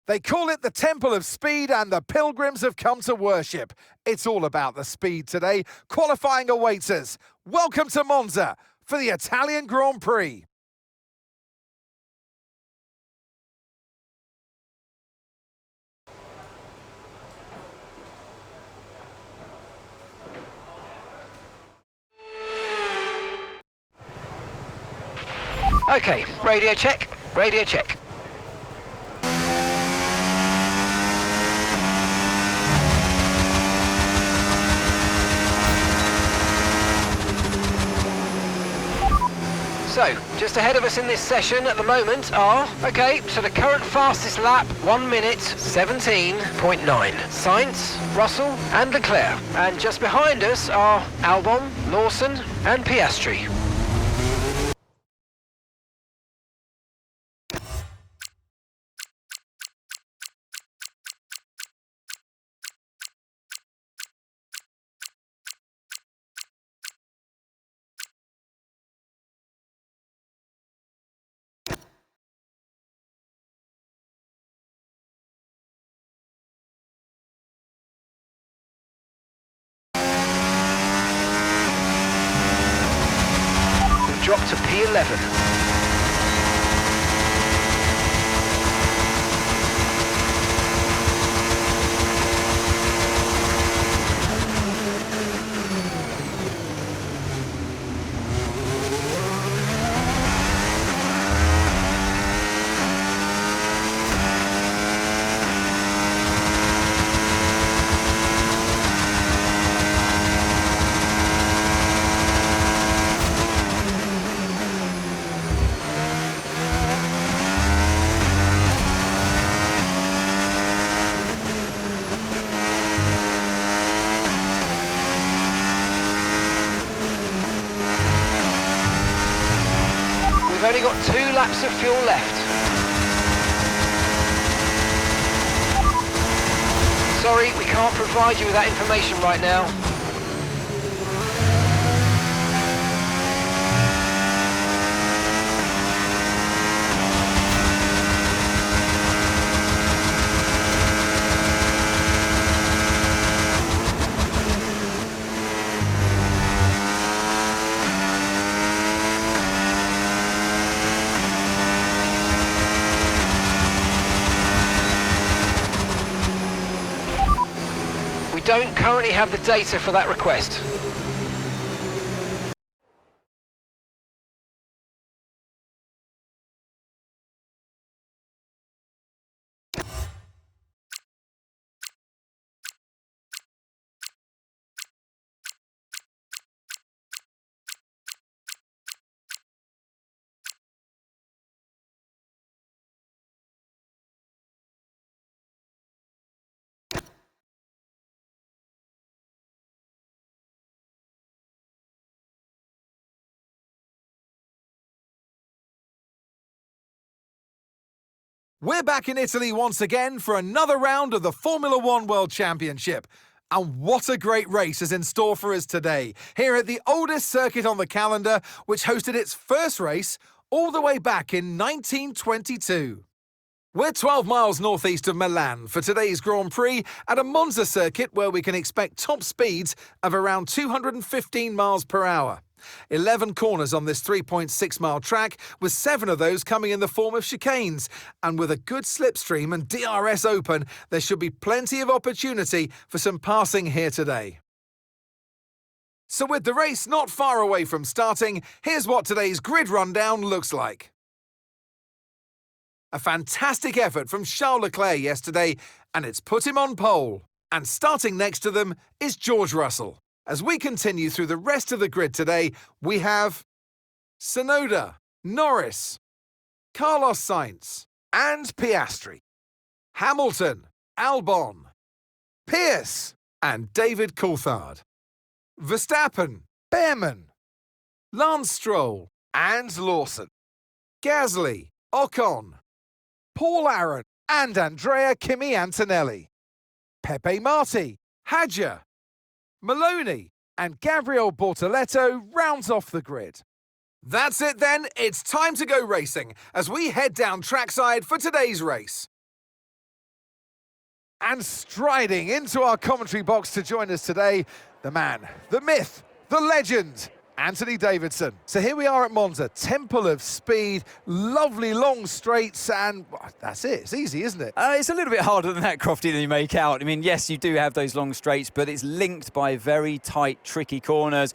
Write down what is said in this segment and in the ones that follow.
They call it the Temple of Speed, and the pilgrims have come to worship. It's all about the speed today. Qualifying awaits us. Welcome to Monza for the Italian Grand Prix. Okay, radio check, radio check. So, just ahead of us in this session at the moment are, so the current fastest lap, 1 minute 17.9. Sainz, Russell and Leclerc. And just behind us are Albon, Lawson and Piastri. Drop to P11. We've only got 2 laps of fuel left. Sorry, we can't provide you with that information right now. We don't currently have the data for that request. We're back in Italy once again for another round of the Formula One World Championship. And what a great race is in store for us today, here at the oldest circuit on the calendar, which hosted its first race all the way back in 1922. We're 12 miles northeast of Milan for today's Grand Prix at a Monza circuit where we can expect top speeds of around 215 miles per hour. 11 corners on this 3.6-mile track, with 7 of those coming in the form of chicanes. And with a good slipstream and DRS open, there should be plenty of opportunity for some passing here today. So with the race not far away from starting, here's what today's grid rundown looks like. A fantastic effort from Charles Leclerc yesterday, and it's put him on pole. And starting next to them is George Russell. As we continue through the rest of the grid today, we have Tsunoda, Norris, Carlos Sainz and Piastri, Hamilton, Albon, Pierce and David Coulthard, Verstappen, Behrman, Lance Stroll and Lawson, Gasly, Ocon, Paul Aaron and Andrea Kimi Antonelli, Pepe Marti, Hadjar, Maloney and Gabriel Bortoleto rounds off the grid. That's it then, it's time to go racing as we head down trackside for today's race. And striding into our commentary box to join us today, the man, the myth, the legend, Anthony Davidson. So here we are at Monza, temple of speed, lovely long straights, and well, that's it. It's easy, isn't it? It's a little bit harder than that, Crofty, than you make out. I mean, yes, you do have those long straights, but it's linked by very tight, tricky corners.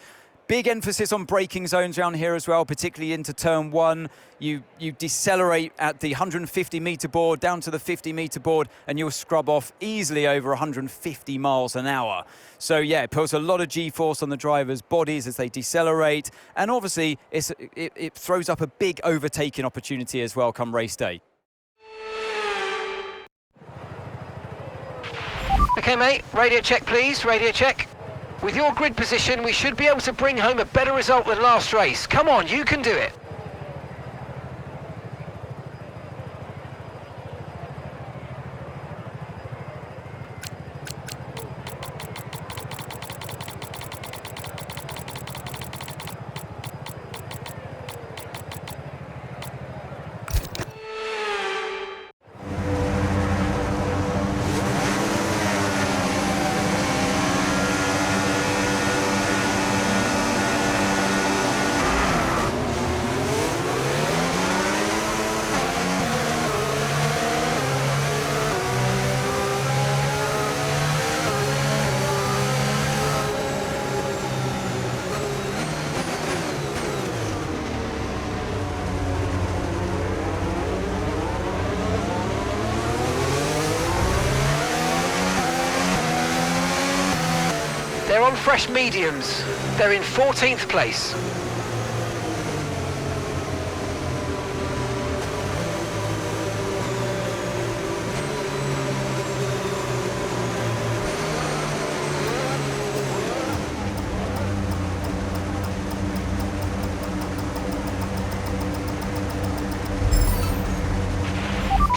Big emphasis on braking zones around here as well, particularly into turn one. You decelerate at the 150-metre board down to the 50-metre board, and you'll scrub off easily over 150 miles an hour. So yeah, it puts a lot of G-force on the drivers' bodies as they decelerate, and obviously it throws up a big overtaking opportunity as well come race day. Okay, mate, radio check, please, radio check. With your grid position, we should be able to bring home a better result than last race. Come on, you can do it. They're on fresh mediums. They're in 14th place.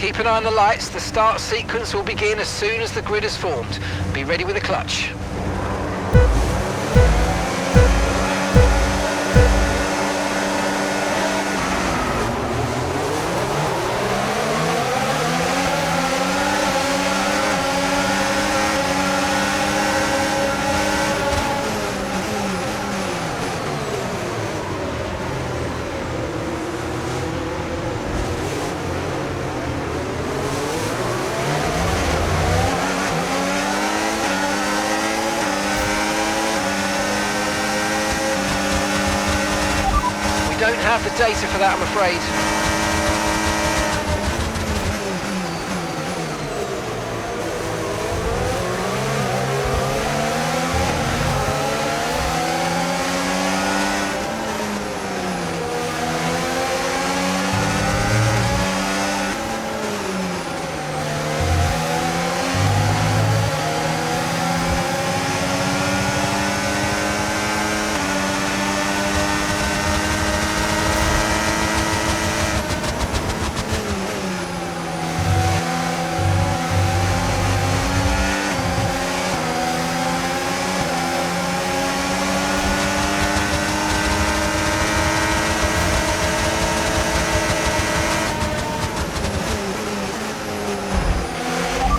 Keep an eye on the lights. The start sequence will begin as soon as the grid is formed. Be ready with the clutch. Don't have the data for that, I'm afraid.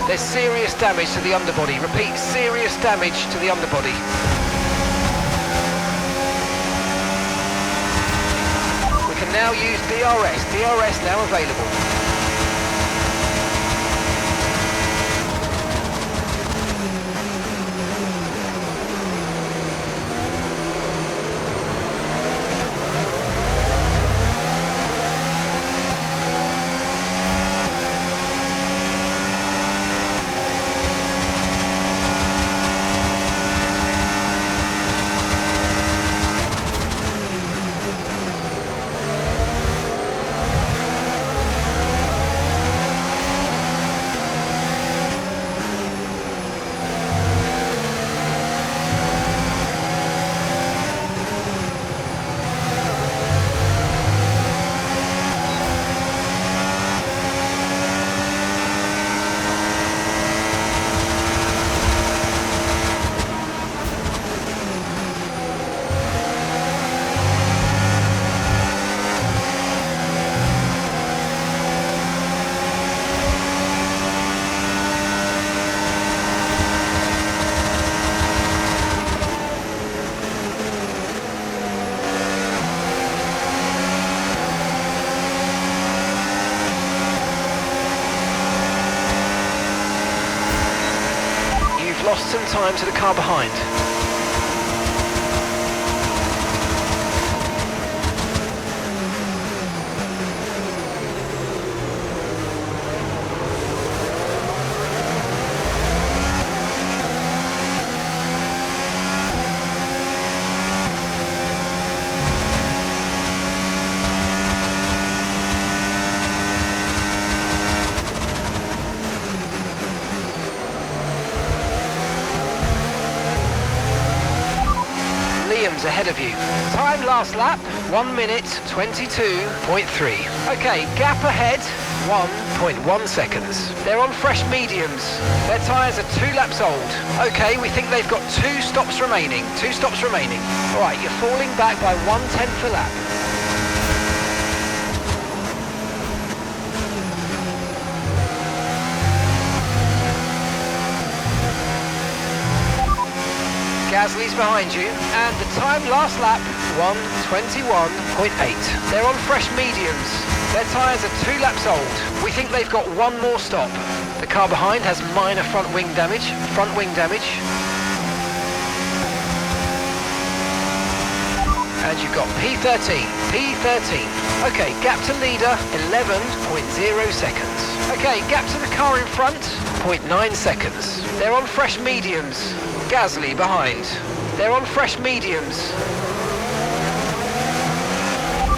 There's serious damage to the underbody. Repeat, serious damage to the underbody. We can now use DRS. DRS now available. lost some time to the car behind. Ahead of you. Time last lap, 1 minute 22.3. Okay, gap ahead, 1.1 seconds. They're on fresh mediums. Their tyres are 2 laps old. Okay, we think they've got 2 stops remaining. 2 stops remaining. All right, you're falling back by 1/10 a lap. Gasly's behind you, and the time last lap, 1:21.8. They're on fresh mediums. Their tyres are 2 laps old. We think they've got 1 more stop. The car behind has minor front wing damage. And you've got P13. Okay, gap to leader, 11.0 seconds. Okay, gap to the car in front, 0.9 seconds. They're on fresh mediums. Gasly behind. They're on fresh mediums.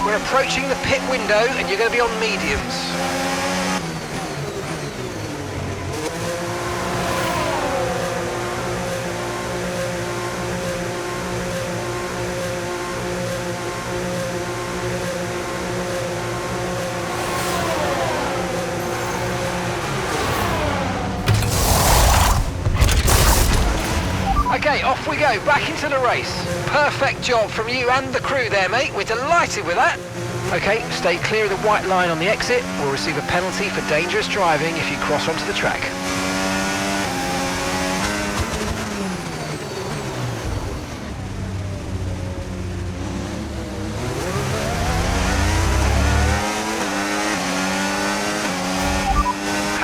We're approaching the pit window and you're going to be on mediums. Okay, off we go, back into the race. Perfect job from you and the crew there, mate. We're delighted with that. Okay, stay clear of the white line on the exit. We'll receive a penalty for dangerous driving if you cross onto the track.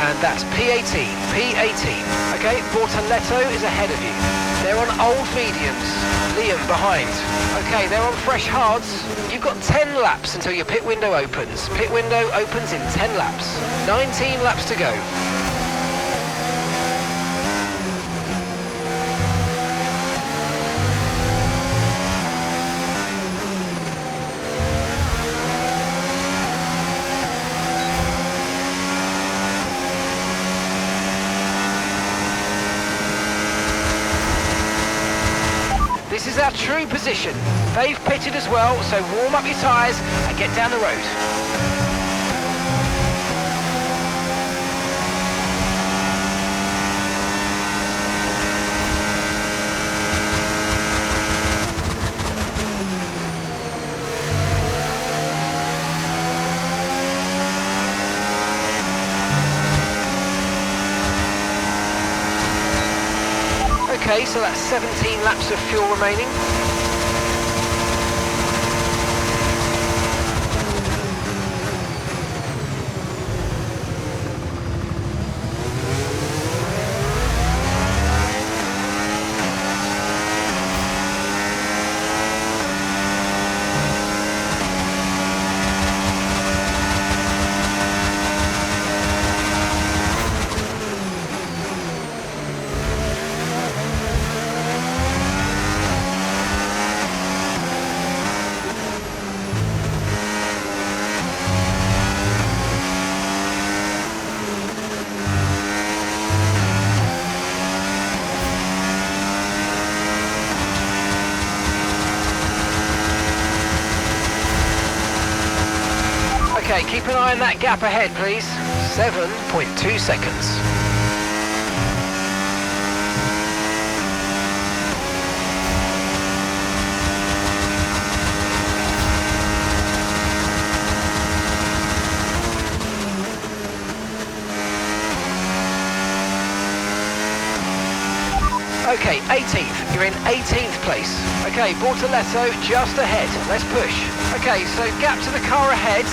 And that's P18. Okay, Bortoletto is ahead of you. They're on old mediums. Liam behind. Okay, they're on fresh hards. You've got 10 laps until your pit window opens. Pit window opens in 10 laps. 19 laps to go. This is our true position. They've pitted as well, so warm up your tyres and get down the road. Okay, so that's 17 laps of fuel remaining. Okay, keep an eye on that gap ahead, please. 7.2 seconds. Okay, 18th. You're in 18th place. Okay, Bortoletto just ahead. Let's push. Okay, so gap to the car ahead,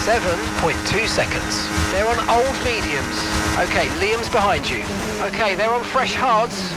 7.2 seconds. They're on old mediums. Okay, Liam's behind you. Okay, they're on fresh hards.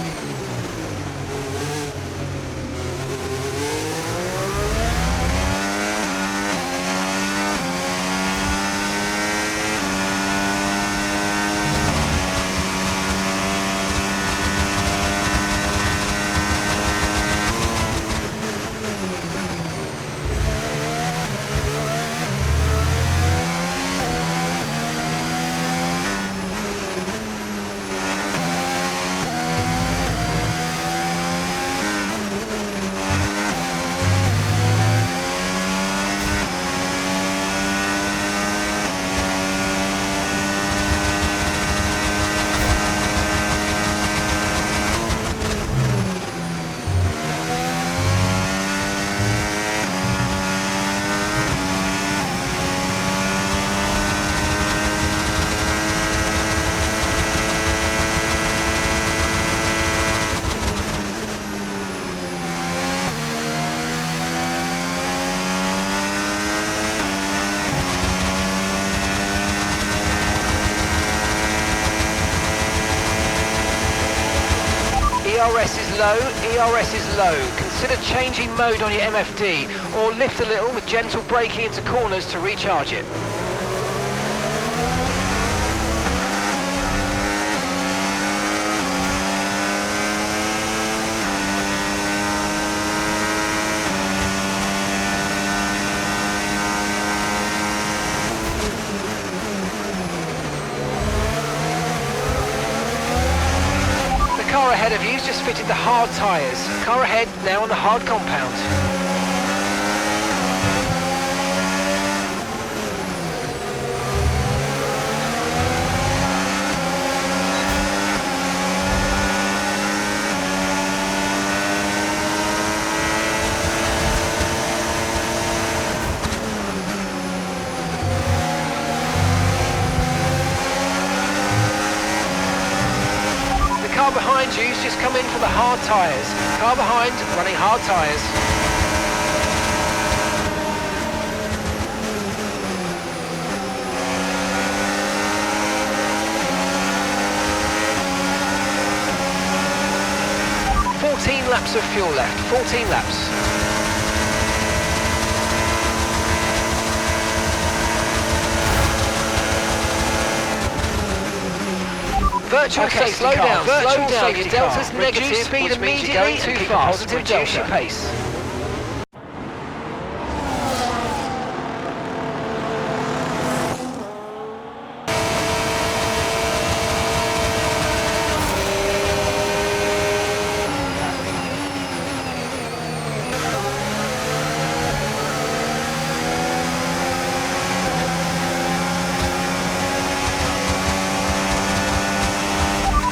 ERS is low, ERS is low. Consider changing mode on your MFD or lift a little with gentle braking into corners to recharge it. The car ahead of you's just fitted the hard tyres. Car ahead now on the hard compound. Car behind you's just come in for the hard tyres. Car behind running hard tyres. Laps of fuel left, 14 laps. Virtual safety slow car. Down, slow down. Your delta's negative, reduce speed immediately, going too fast. Positive reduce your pace.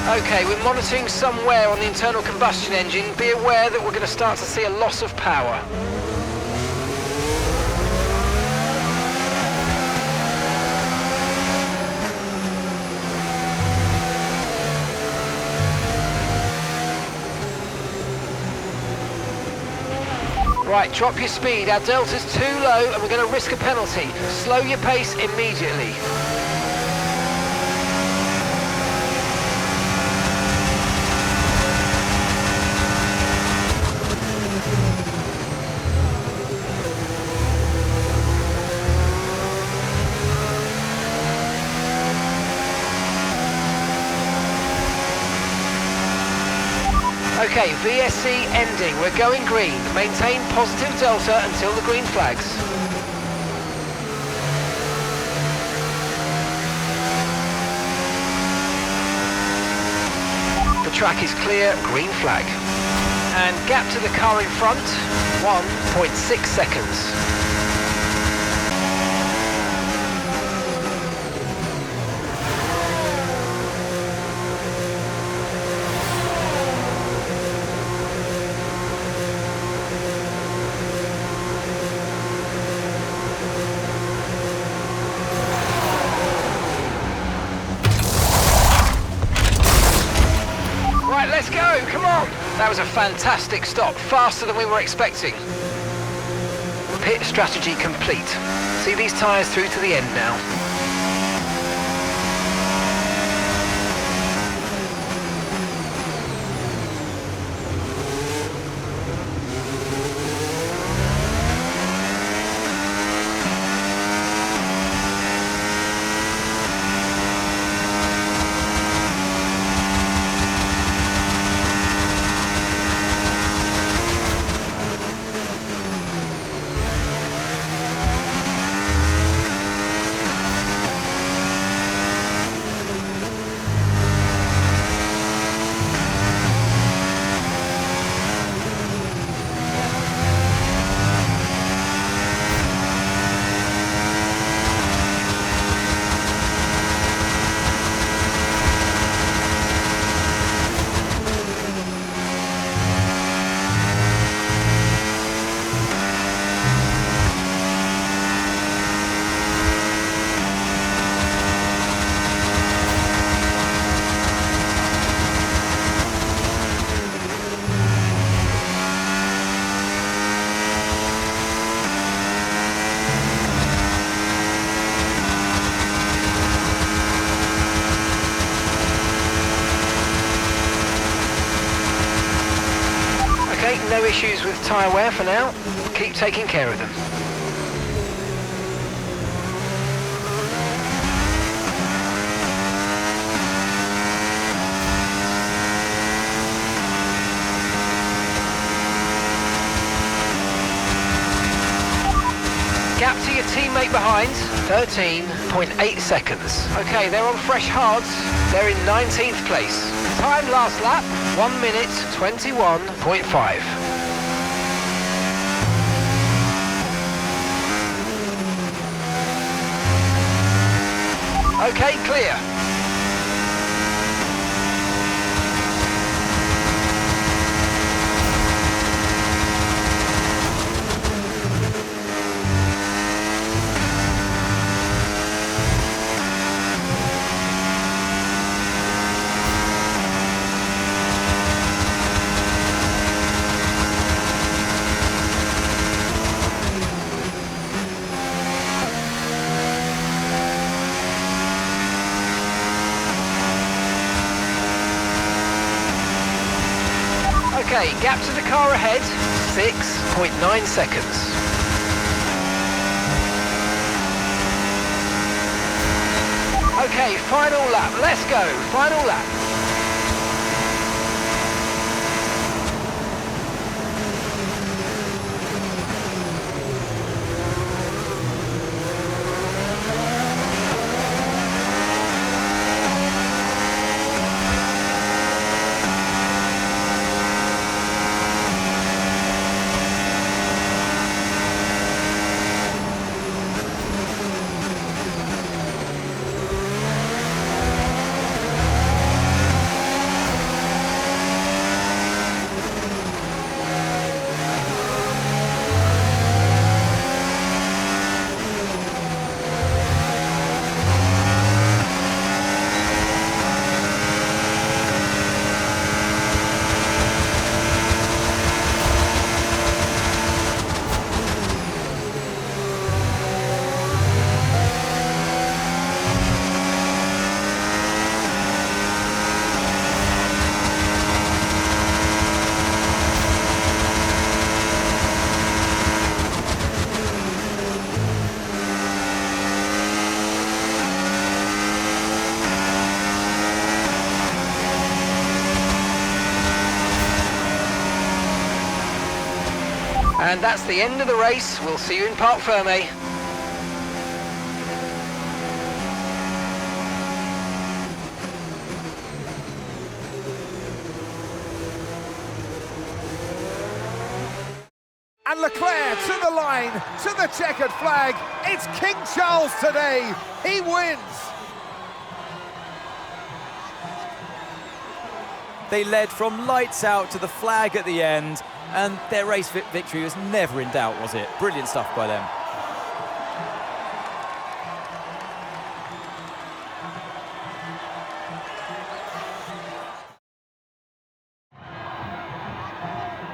Okay, we're monitoring some wear on the internal combustion engine. Be aware that we're going to start to see a loss of power. Right, drop your speed. Our delta's too low and we're going to risk a penalty. Slow your pace immediately. Okay, VSC ending. We're going green. Maintain positive delta until the green flags. The track is clear, green flag. And gap to the car in front, 1.6 seconds. Let's go, come on! That was a fantastic stop, faster than we were expecting. Pit strategy complete. See these tyres through to the end now. no issues with tyre wear for now. Keep taking care of them. Gap to your teammate behind, 13.8 seconds. Okay, they're on fresh hards. They're in 19th place. Time last lap, 1 minute 21.5. Okay, clear. Okay, gap to the car ahead, 6.9 seconds. Okay, final lap, let's go, final lap. And that's the end of the race. We'll see you in Part44. And Leclerc to the line, to the checkered flag. It's King Charles today. He wins. They led from lights out to the flag at the end, and their race victory was never in doubt, was it? Brilliant stuff by them.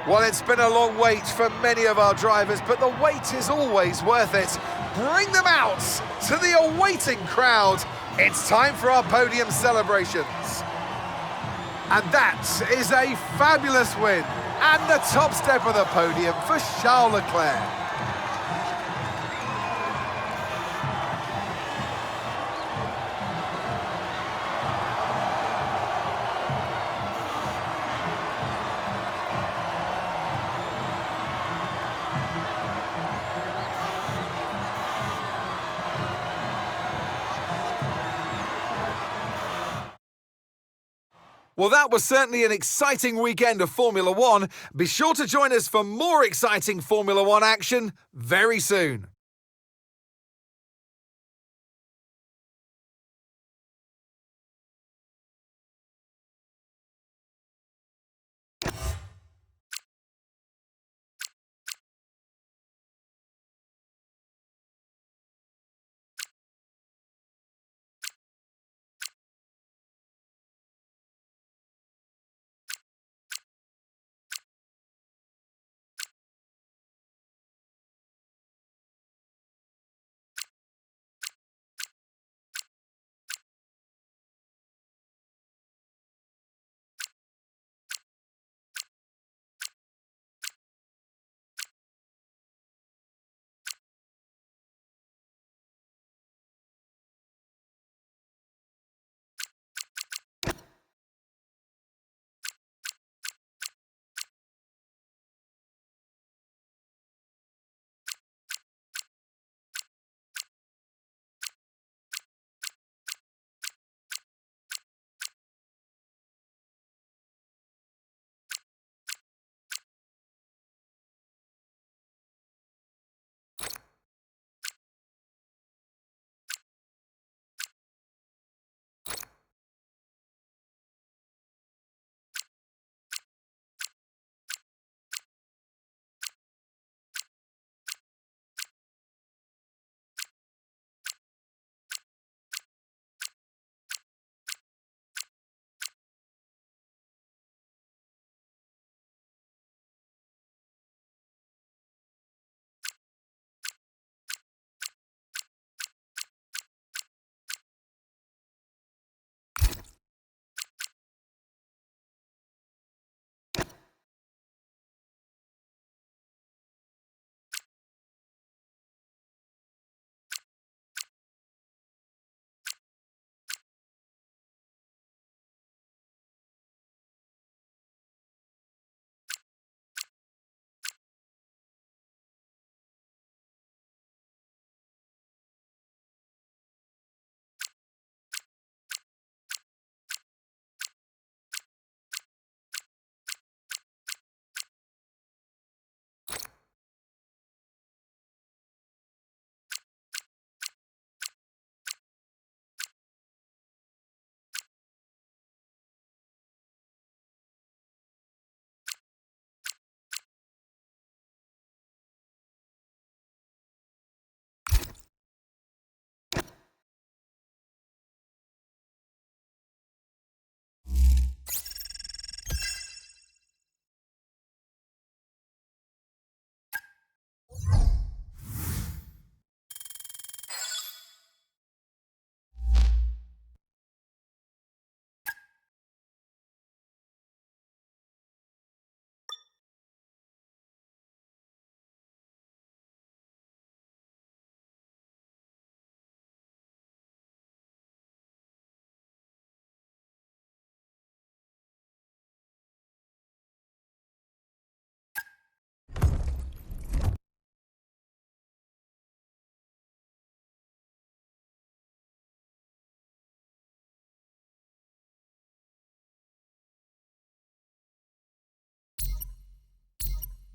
Well, it's been a long wait for many of our drivers, but the wait is always worth it. Bring them out to the awaiting crowd. It's time for our podium celebrations. And that is a fabulous win. And the top step of the podium for Charles Leclerc. Well, that was certainly an exciting weekend of Formula One. Be sure to join us for more exciting Formula One action very soon.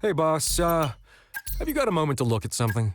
Hey, boss, have you got a moment to look at something?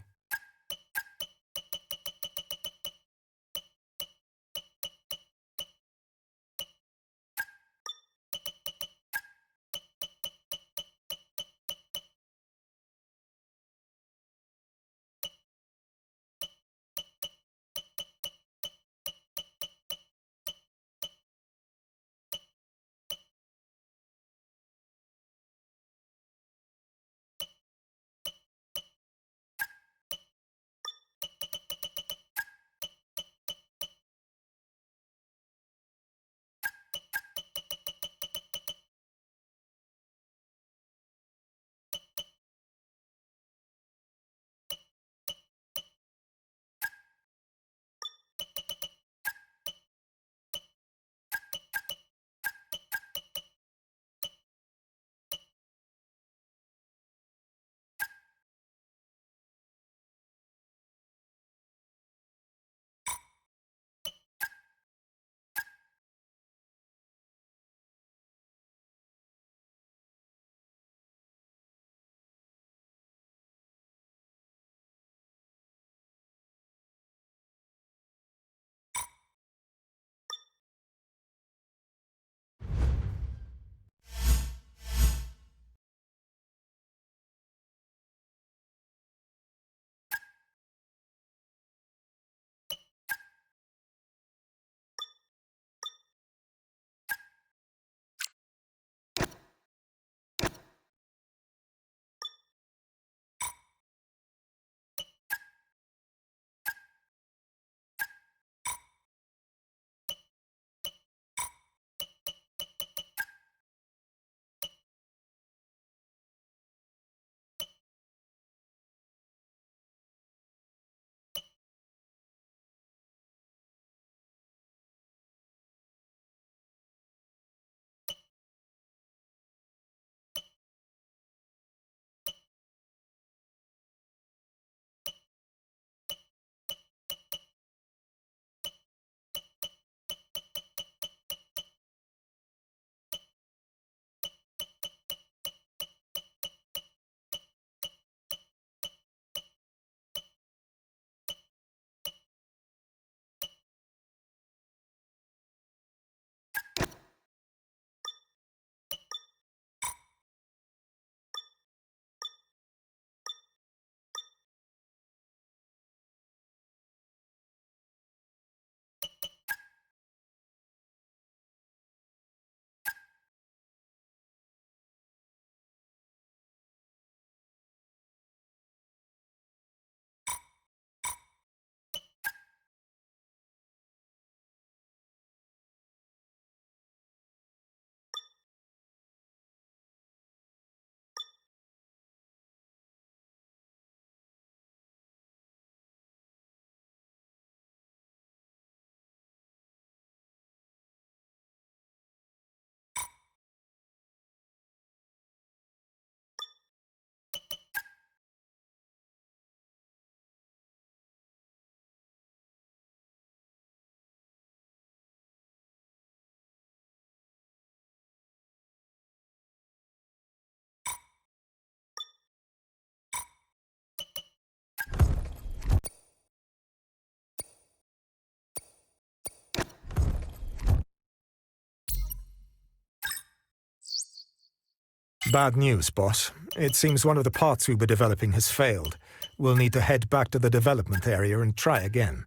Bad news, boss. It seems one of the parts we were developing has failed. We'll need to head back to the development area and try again.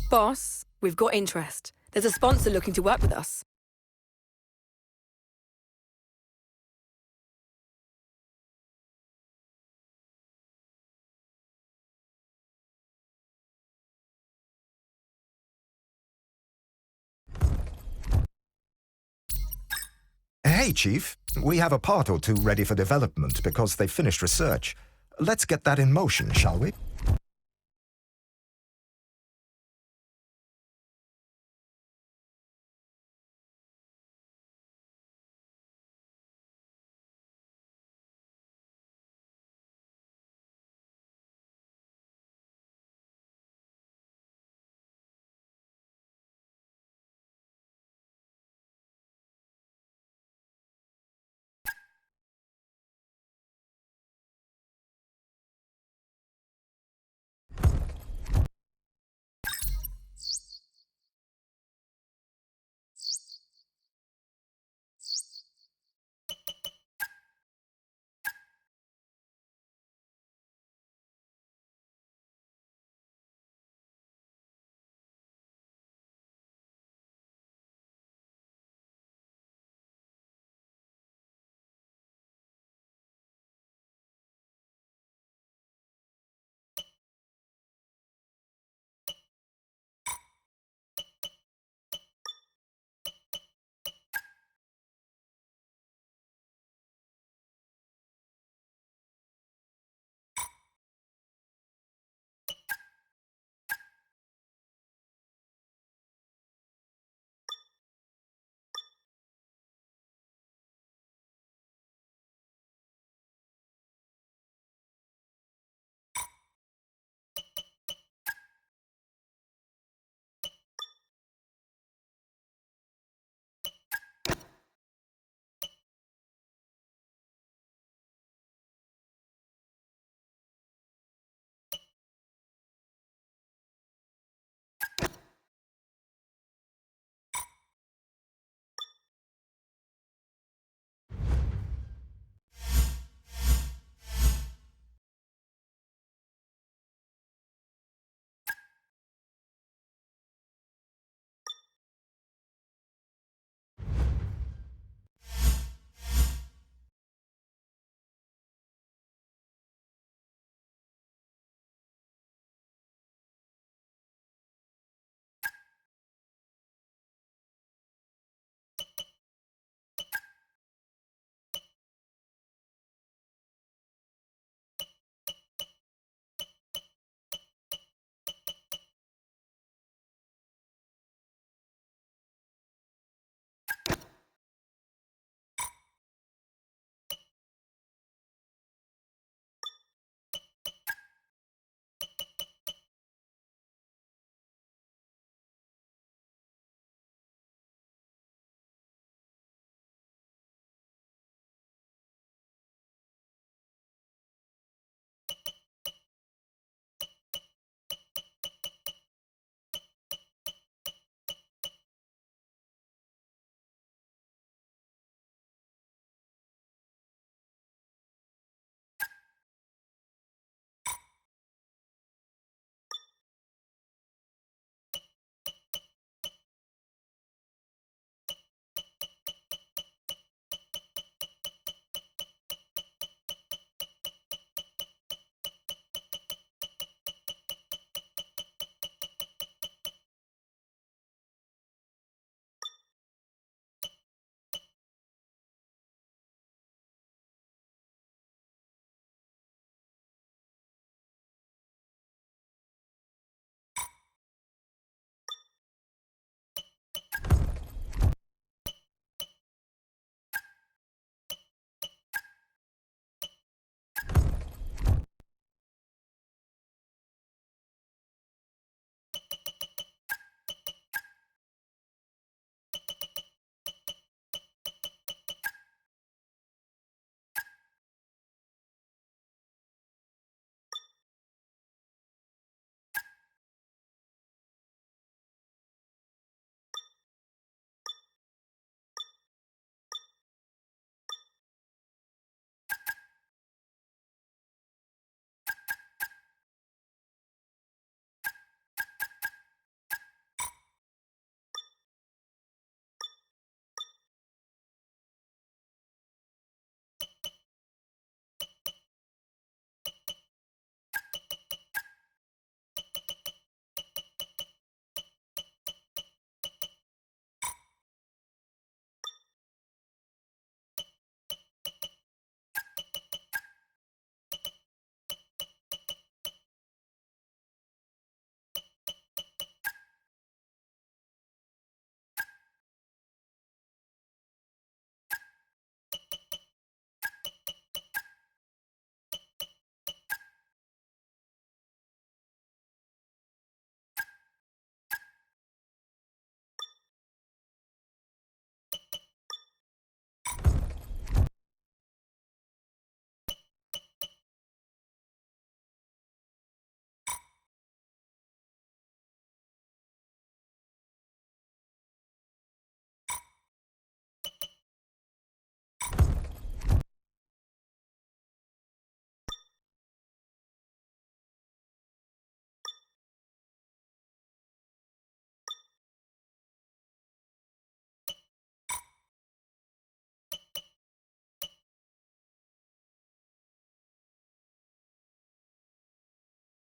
Boss, we've got interest. There's a sponsor looking to work with us. Hey, Chief. We have a part or two ready for development because they finished research. Let's get that in motion, shall we?